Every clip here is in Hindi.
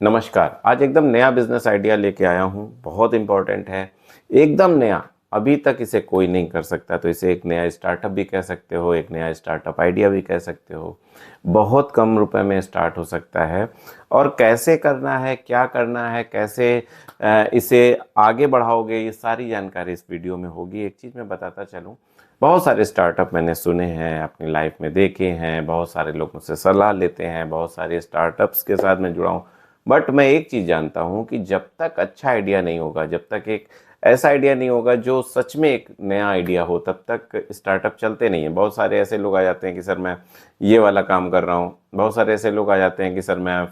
नमस्कार। आज एकदम नया बिजनेस आइडिया लेके आया हूँ। बहुत इम्पोर्टेंट है, एकदम नया। अभी तक इसे कोई नहीं कर सकता, तो इसे एक नया स्टार्टअप भी कह सकते हो, एक नया स्टार्टअप आइडिया भी कह सकते हो। बहुत कम रुपए में स्टार्ट हो सकता है। और कैसे करना है, क्या करना है, कैसे इसे आगे बढ़ाओगे, ये सारी जानकारी इस वीडियो में होगी। एक चीज़ मैं बताता चलूँ, बहुत सारे स्टार्टअप मैंने सुने हैं, अपनी लाइफ में देखे हैं, बहुत सारे लोग मुझसे सलाह लेते हैं, बहुत सारे स्टार्टअप्स के साथ मैं जुड़ा हूँ। बट मैं एक चीज़ जानता हूँ कि जब तक अच्छा आइडिया नहीं होगा, जब तक एक ऐसा आइडिया नहीं होगा जो सच में एक नया आइडिया हो, तब तक स्टार्टअप चलते नहीं हैं। बहुत सारे ऐसे लोग आ जाते हैं कि सर मैं ये वाला काम कर रहा हूँ। बहुत सारे ऐसे लोग आ जाते हैं कि सर मैं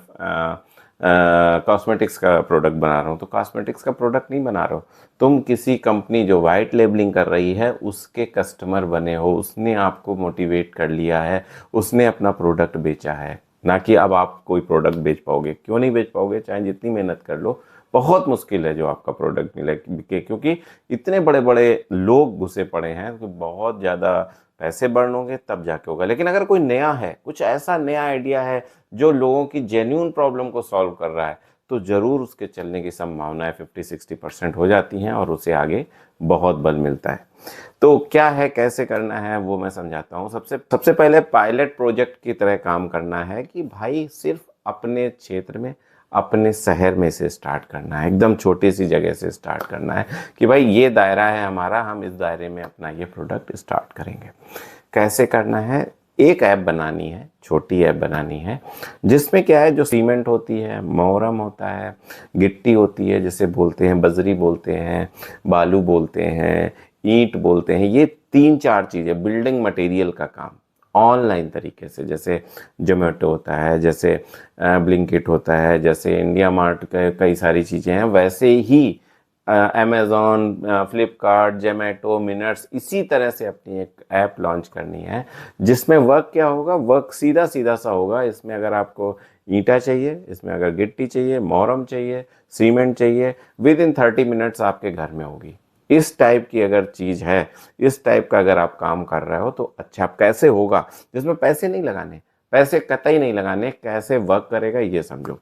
कॉस्मेटिक्स का प्रोडक्ट बना रहा हूँ। तो कॉस्मेटिक्स का प्रोडक्ट नहीं बना रहा हो, तुम किसी कंपनी जो वाइट लेबलिंग कर रही है उसके कस्टमर बने हो। उसने आपको मोटिवेट कर लिया है, उसने अपना प्रोडक्ट बेचा है, ना कि अब आप कोई प्रोडक्ट बेच पाओगे। क्यों नहीं बेच पाओगे? चाहे जितनी मेहनत कर लो, बहुत मुश्किल है जो आपका प्रोडक्ट मिले बिके, क्योंकि इतने बड़े बड़े लोग घुसे पड़े हैं। तो बहुत ज़्यादा पैसे बर्न होंगे तब जाके होगा। लेकिन अगर कोई नया है, कुछ ऐसा नया आइडिया है जो लोगों की जेन्यून प्रॉब्लम को सॉल्व कर रहा है, तो ज़रूर उसके चलने की संभावनाएं 50-60% हो जाती हैं और उसे आगे बहुत बल मिलता है। तो क्या है, कैसे करना है, वो मैं समझाता हूँ। सबसे सबसे पहले पायलट प्रोजेक्ट की तरह काम करना है कि भाई सिर्फ अपने क्षेत्र में, अपने शहर में से स्टार्ट करना है। एकदम छोटी सी जगह से स्टार्ट करना है कि भाई ये दायरा है हमारा, हम इस दायरे में अपना ये प्रोडक्ट स्टार्ट करेंगे। कैसे करना है? एक ऐप बनानी है, छोटी ऐप बनानी है, जिसमें क्या है, जो सीमेंट होती है, मोरम होता है, गिट्टी होती है, जिसे बोलते हैं बजरी बोलते हैं, बालू बोलते हैं, ईंट बोलते हैं, ये 3-4 चीज़ें, बिल्डिंग मटेरियल का काम ऑनलाइन तरीके से, जैसे जोमेटो होता है, जैसे ब्लिंकिट होता है, जैसे इंडिया मार्ट के कई सारी चीज़ें हैं, वैसे ही अमेज़ॉन, फ्लिपकार्ट, जोमेटो, मिनट्स, इसी तरह से अपनी एक ऐप लॉन्च करनी है। जिसमें वर्क क्या होगा? वर्क सीधा सीधा सा होगा। इसमें अगर आपको ईंटा चाहिए, इसमें अगर गिट्टी चाहिए, मोरम चाहिए, सीमेंट चाहिए, विद इन 30 मिनट्स आपके घर में होगी। इस टाइप की अगर चीज़ है, इस टाइप का अगर आप काम कर रहे हो, तो अच्छा। आप कैसे होगा? जिसमें पैसे नहीं लगाने, पैसे कतई नहीं लगाने, कैसे वर्क करेगा ये समझो।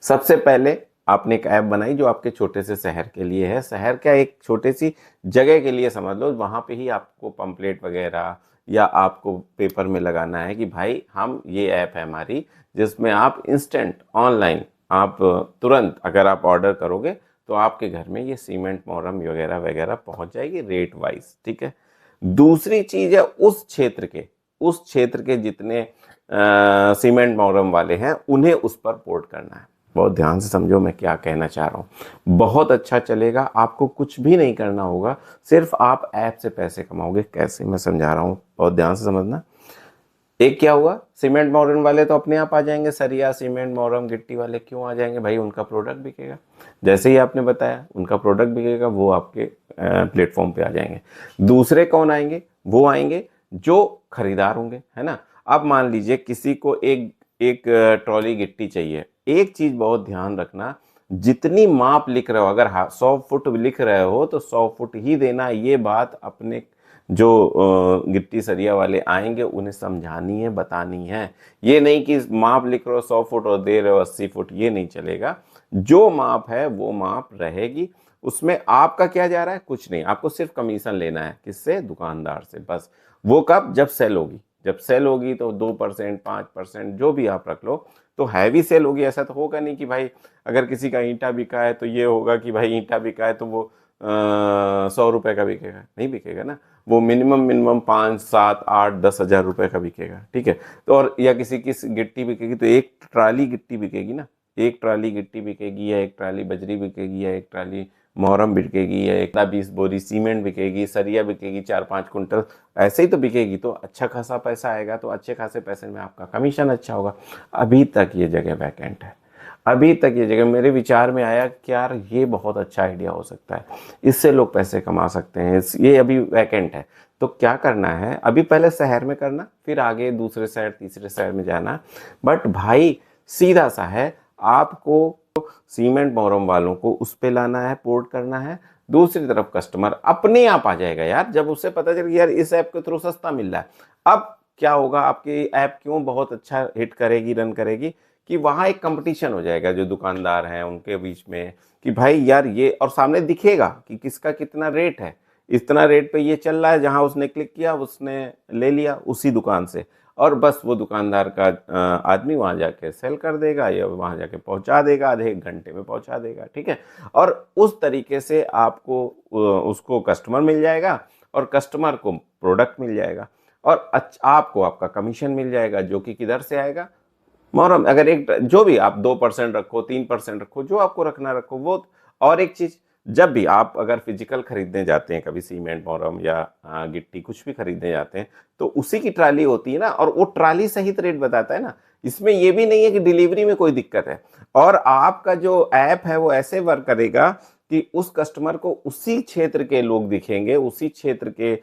सबसे पहले आपने एक ऐप बनाई जो आपके छोटे से शहर के लिए है। शहर क्या, एक छोटी सी जगह के लिए समझ लो। वहाँ पे ही आपको पंपलेट वगैरह या आपको पेपर में लगाना है कि भाई हम, ये ऐप है हमारी, जिसमें आप इंस्टेंट ऑनलाइन, आप तुरंत अगर आप ऑर्डर करोगे तो आपके घर में ये सीमेंट, मोरम वगैरह वगैरह पहुँच जाएगी रेट वाइज। ठीक है। दूसरी चीज़ है, उस क्षेत्र के जितने सीमेंट मोरम वाले हैं उन्हें उस पर पोर्ट करना है। बहुत ध्यान से समझो मैं क्या कहना चाह रहा हूँ। बहुत अच्छा चलेगा, आपको कुछ भी नहीं करना होगा, सिर्फ आप ऐप से पैसे कमाओगे। कैसे, मैं समझा रहा हूँ, बहुत ध्यान से समझना। एक क्या हुआ, सीमेंट मोरम वाले तो अपने आप आ जाएंगे, सरिया सीमेंट मोरम गिट्टी वाले क्यों आ जाएंगे भाई? उनका प्रोडक्ट बिकेगा। जैसे ही आपने बताया उनका प्रोडक्ट बिकेगा, वो आपके प्लेटफॉर्म पे आ जाएंगे। दूसरे कौन आएंगे? वो आएंगे जो खरीदार होंगे, है ना। अब मान लीजिए किसी को एक एक ट्रॉली गिट्टी चाहिए। एक चीज बहुत ध्यान रखना, जितनी माप लिख रहे हो, अगर 100 फुट लिख रहे हो तो 100 फुट ही देना। ये बात अपने जो गिट्टी सरिया वाले आएंगे उन्हें समझानी है, बतानी है। ये नहीं कि माप लिख रहे हो 100 फुट और दे रहे हो 80 फुट, ये नहीं चलेगा। जो माप है वो माप रहेगी। उसमें आपका क्या जा रहा है? कुछ नहीं, आपको सिर्फ कमीशन लेना है। किससे? दुकानदार से, बस। वो कब? जब सेल होगी। जब सेल होगी तो 2%, 5% जो भी आप रख लो। तो हैवी सेल होगी। ऐसा तो होगा नहीं कि भाई अगर किसी का ईंटा बिका है तो ये होगा कि भाई ईंटा बिका है तो वो 100 रुपए का बिकेगा, नहीं बिकेगा ना। वो मिनिमम मिनिमम 5, 7, 8, 10 हज़ार रुपए का बिकेगा। ठीक है। तो और या किसी की गिट्टी बिकेगी तो एक ट्राली गिट्टी बिकेगी ना। एक ट्राली गिट्टी बिकेगी, या एक ट्राली बजरी बिकेगी, या एक ट्राली मोहरम बिकेगी, या एक 20 बोरी सीमेंट बिकेगी, सरिया बिकेगी 4-5 कुंटल। ऐसे ही तो बिकेगी, तो अच्छा खासा पैसा आएगा। तो अच्छे खासे पैसे में आपका कमीशन अच्छा होगा। अभी तक ये जगह वैकेंट है। अभी तक ये जगह मेरे विचार में आया कि यार ये बहुत अच्छा आइडिया हो सकता है, इससे लोग पैसे कमा सकते हैं। ये अभी वैकेंट है। तो क्या करना है? अभी पहले शहर में करना, फिर आगे दूसरे शहर, तीसरे शहर में जाना। बट भाई सीधा सा है, आपको सीमेंट मोरम वालों को उस पे लाना है, पोर्ट करना है। दूसरी तरफ कस्टमर अपने आप आ जाएगा यार, जब उसे पता चल यार इस ऐप के थ्रू सस्ता मिल रहा है। अब क्या होगा? आपकी ऐप क्यों बहुत अच्छा हिट करेगी, रन करेगी? कि वहाँ एक कंपटीशन हो जाएगा जो दुकानदार हैं उनके बीच में, कि भाई यार ये, और सामने दिखेगा कि किसका कितना रेट है, इतना रेट पे ये चल रहा है, जहाँ उसने क्लिक किया उसने ले लिया उसी दुकान से, और बस वो दुकानदार का आदमी वहाँ जाके सेल कर देगा या वहाँ जाके पहुँचा देगा, आधे एक घंटे में पहुँचा देगा, ठीक है। और उस तरीके से आपको उसको कस्टमर मिल जाएगा और कस्टमर को प्रोडक्ट मिल जाएगा, और आपको आपका कमीशन मिल जाएगा, जो कि किधर से आएगा, मोहरम। अगर एक जो भी आप 2% रखो, 3% रखो, जो आपको रखना रखो वो। और एक चीज, जब भी आप अगर फिजिकल खरीदने जाते हैं, कभी सीमेंट, मोरम या गिट्टी कुछ भी खरीदने जाते हैं, तो उसी की ट्राली होती है ना, और वो ट्राली सहित रेट बताता है ना। इसमें ये भी नहीं है कि डिलीवरी में कोई दिक्कत है। और आपका जो ऐप है वो ऐसे वर्क करेगा कि उस कस्टमर को उसी क्षेत्र के लोग दिखेंगे, उसी क्षेत्र के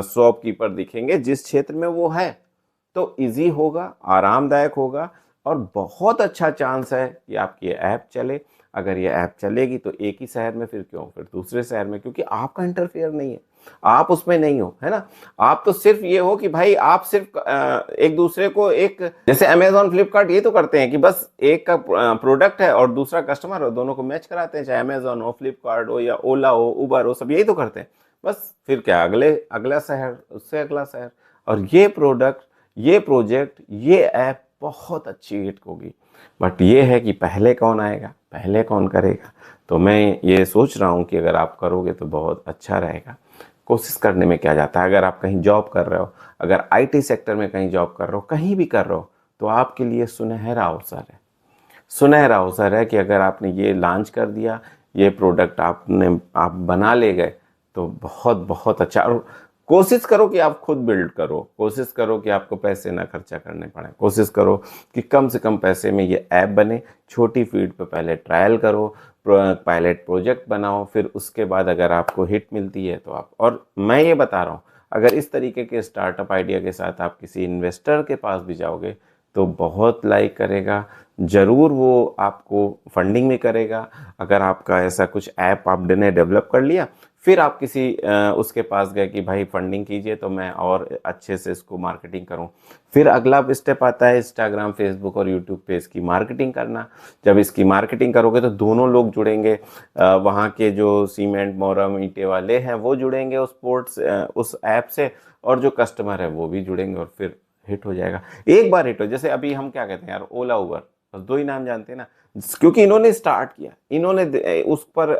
शॉपकीपर दिखेंगे जिस क्षेत्र में वो है। तो इजी होगा, आरामदायक होगा, और बहुत अच्छा चांस है कि आपकी ये ऐप चले। अगर ये ऐप चलेगी तो एक ही शहर में, फिर क्यों, फिर दूसरे शहर में, क्योंकि आपका इंटरफेयर नहीं है, आप उसमें नहीं हो, है ना। आप तो सिर्फ ये हो कि भाई आप सिर्फ एक दूसरे को, एक जैसे अमेजॉन फ्लिपकार्ट ये तो करते हैं कि बस एक का प्रोडक्ट है और दूसरा कस्टमर हो, दोनों को मैच कराते हैं, चाहे अमेजॉन हो, फ्लिपकार्ट हो, या ओला हो, उबर हो, सब यही तो करते हैं। बस फिर क्या, अगला शहर, उससे अगला शहर। और ये प्रोडक्ट, ये प्रोजेक्ट, ये ऐप बहुत अच्छी हिट होगी। बट ये है कि पहले कौन आएगा, पहले कौन करेगा। तो मैं ये सोच रहा हूँ कि अगर आप करोगे तो बहुत अच्छा रहेगा। कोशिश करने में क्या जाता है। अगर आप कहीं जॉब कर रहे हो, अगर आईटी सेक्टर में कहीं जॉब कर रहे हो, कहीं भी कर रहे हो, तो आपके लिए सुनहरा अवसर है, सुनहरा अवसर है कि अगर आपने ये लॉन्च कर दिया, ये प्रोडक्ट आप बना ले गए, तो बहुत बहुत अच्छा। और कोशिश करो कि आप खुद बिल्ड करो, कोशिश करो कि आपको पैसे ना खर्चा करने पड़े, कोशिश करो कि कम से कम पैसे में ये ऐप बने। छोटी फील्ड पे पहले ट्रायल करो, पायलट प्रोजेक्ट बनाओ, फिर उसके बाद अगर आपको हिट मिलती है तो आप, और मैं ये बता रहा हूँ, अगर इस तरीके के स्टार्टअप आइडिया के साथ आप किसी इन्वेस्टर के पास भी जाओगे तो बहुत लाइक करेगा, ज़रूर वो आपको फंडिंग भी करेगा। अगर आपका ऐसा कुछ ऐप आपने डेवलप कर लिया, फिर आप किसी उसके पास गए कि भाई फंडिंग कीजिए तो मैं और अच्छे से इसको मार्केटिंग करूं, फिर अगला स्टेप आता है इंस्टाग्राम, फेसबुक और यूट्यूब पे इसकी मार्केटिंग करना। जब इसकी मार्केटिंग करोगे तो दोनों लोग जुड़ेंगे, वहाँ के जो सीमेंट, मोरम, ईंटे वाले हैं वो जुड़ेंगे उस ऐप से, और जो कस्टमर है वो भी जुड़ेंगे, और फिर हिट हो जाएगा। एक बार हिट हो, जैसे अभी हम क्या कहते हैं यार, ओला, उबर, बस दो ही नाम जानते हैं ना, क्योंकि इन्होंने स्टार्ट किया, इन्होंने उस पर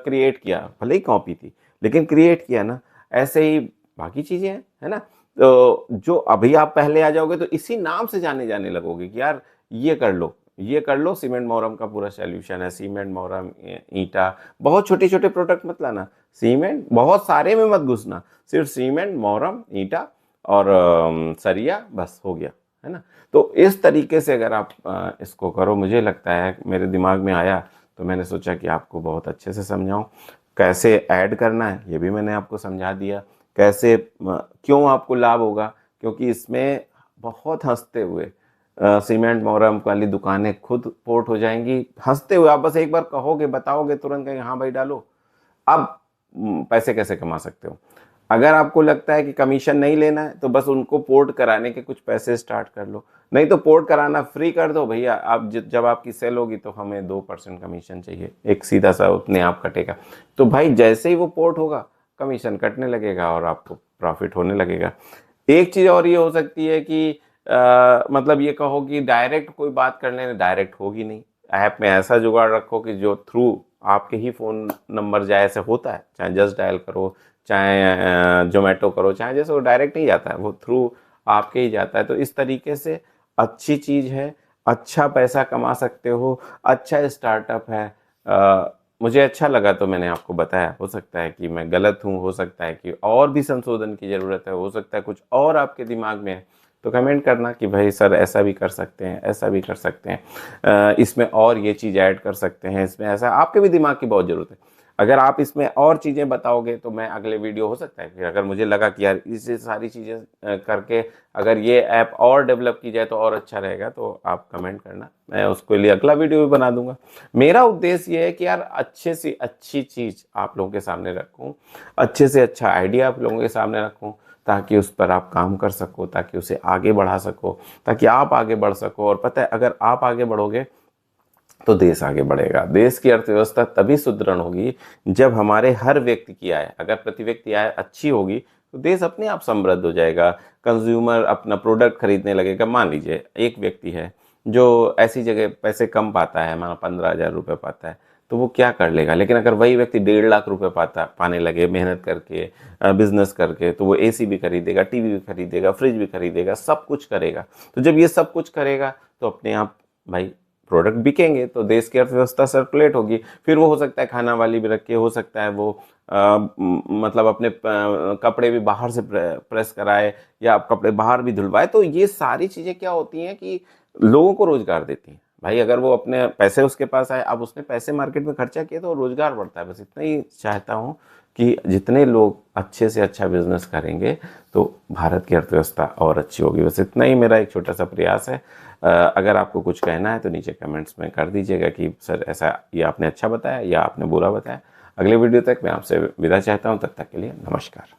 क्रिएट किया, भले ही कॉपी थी लेकिन क्रिएट किया ना। ऐसे ही बाकी चीजें हैं, है ना। तो जो अभी आप पहले आ जाओगे तो इसी नाम से जाने लगोगे कि यार ये कर लो, ये कर लो, सीमेंट मोरम का पूरा सॉल्यूशन है, सीमेंट मोरम ईंटा। बहुत छोटे छोटे प्रोडक्ट मत लाना, सीमेंट बहुत सारे में मत घुसना, सिर्फ सीमेंट, मोरम, ईंटा और सरिया, बस हो गया, है ना। तो इस तरीके से अगर आप इसको करो, मुझे लगता है, मेरे दिमाग में आया तो मैंने सोचा कि आपको बहुत अच्छे से समझाऊं। कैसे ऐड करना है ये भी मैंने आपको समझा दिया, कैसे क्यों आपको लाभ होगा, क्योंकि इसमें बहुत हंसते हुए सीमेंट मोरम वाली दुकानें खुद पोर्ट हो जाएंगी, हंसते हुए। आप बस एक बार कहोगे, बताओगे, तुरंत कहेंगे हाँ भाई डालो। अब पैसे कैसे कमा सकते हो। अगर आपको लगता है कि कमीशन नहीं लेना है तो बस उनको पोर्ट कराने के कुछ पैसे स्टार्ट कर लो, नहीं तो पोर्ट कराना फ्री कर दो भैया। आप जब आपकी सेल होगी तो हमें 2% कमीशन चाहिए, एक सीधा सा अपने आप कटेगा। तो भाई जैसे ही वो पोर्ट होगा कमीशन कटने लगेगा और आपको प्रॉफिट होने लगेगा। एक चीज़ और ये हो सकती है कि मतलब ये कहो कि डायरेक्ट कोई बात कर लेने, डायरेक्ट होगी नहीं। ऐप में ऐसा जुगाड़ रखो कि जो थ्रू आपके ही फ़ोन नंबर जाए, ऐसे होता है, चाहे जस्ट डायल करो, चाहे जोमेटो करो, चाहे जैसे, वो डायरेक्ट नहीं जाता है, वो थ्रू आपके ही जाता है। तो इस तरीके से अच्छी चीज़ है, अच्छा पैसा कमा सकते हो, अच्छा स्टार्टअप है। मुझे अच्छा लगा तो मैंने आपको बताया। हो सकता है कि मैं गलत हूँ, हो सकता है कि और भी संशोधन की ज़रूरत है, हो सकता है कुछ और आपके दिमाग में है, तो कमेंट करना कि भाई सर ऐसा भी कर सकते हैं, ऐसा भी कर सकते हैं, इसमें और ये चीज़ ऐड कर सकते हैं, इसमें ऐसा। आपके भी दिमाग की बहुत ज़रूरत है। अगर आप इसमें और चीज़ें बताओगे तो मैं अगले वीडियो, हो सकता है फिर अगर मुझे लगा कि यार इससे सारी चीज़ें करके अगर ये ऐप और डेवलप की जाए तो और अच्छा रहेगा, तो आप कमेंट करना, मैं उसके लिए अगला वीडियो भी बना दूंगा। मेरा उद्देश्य ये है कि यार अच्छे से अच्छी चीज़ आप लोगों के सामने रखूँ, अच्छे से अच्छा आइडिया आप लोगों के सामने रखूँ, ताकि उस पर आप काम कर सको, ताकि उसे आगे बढ़ा सको, ताकि आप आगे बढ़ सको। और पता है, अगर आप आगे बढ़ोगे तो देश आगे बढ़ेगा। देश की अर्थव्यवस्था तभी सुदृढ़ होगी जब हमारे हर व्यक्ति की आय, अगर प्रति व्यक्ति आय अच्छी होगी तो देश अपने आप समृद्ध हो जाएगा। कंज्यूमर अपना प्रोडक्ट खरीदने लगेगा। मान लीजिए एक व्यक्ति है जो ऐसी जगह पैसे कम पाता है, माना 15,000 रुपये पाता है, तो वो क्या कर लेगा। लेकिन अगर वही व्यक्ति 1.5 लाख रुपए पाने लगे मेहनत करके, बिजनेस करके, तो वो एसी भी खरीदेगा, टीवी भी खरीदेगा, फ्रिज भी खरीदेगा, सब कुछ करेगा। तो जब ये सब कुछ करेगा तो अपने आप भाई प्रोडक्ट बिकेंगे, तो देश की अर्थव्यवस्था सर्कुलेट होगी। फिर वो हो सकता है खाना वाली भी रखे, हो सकता है वो मतलब अपने कपड़े भी बाहर से प्रेस कराए या कपड़े बाहर भी धुलवाए। तो ये सारी चीज़ें क्या होती हैं कि लोगों को रोजगार देती हैं। भाई अगर वो अपने पैसे उसके पास आए, अब उसने पैसे मार्केट में खर्चा किए तो रोजगार बढ़ता है। बस इतना ही चाहता हूँ कि जितने लोग अच्छे से अच्छा बिजनेस करेंगे तो भारत की अर्थव्यवस्था और अच्छी होगी। बस इतना ही मेरा एक छोटा सा प्रयास है। अगर आपको कुछ कहना है तो नीचे कमेंट्स में कर दीजिएगा कि सर ऐसा ये आपने अच्छा बताया या आपने बुरा बताया। अगले वीडियो तक मैं आपसे विदा चाहता हूँ, तब तक के लिए नमस्कार।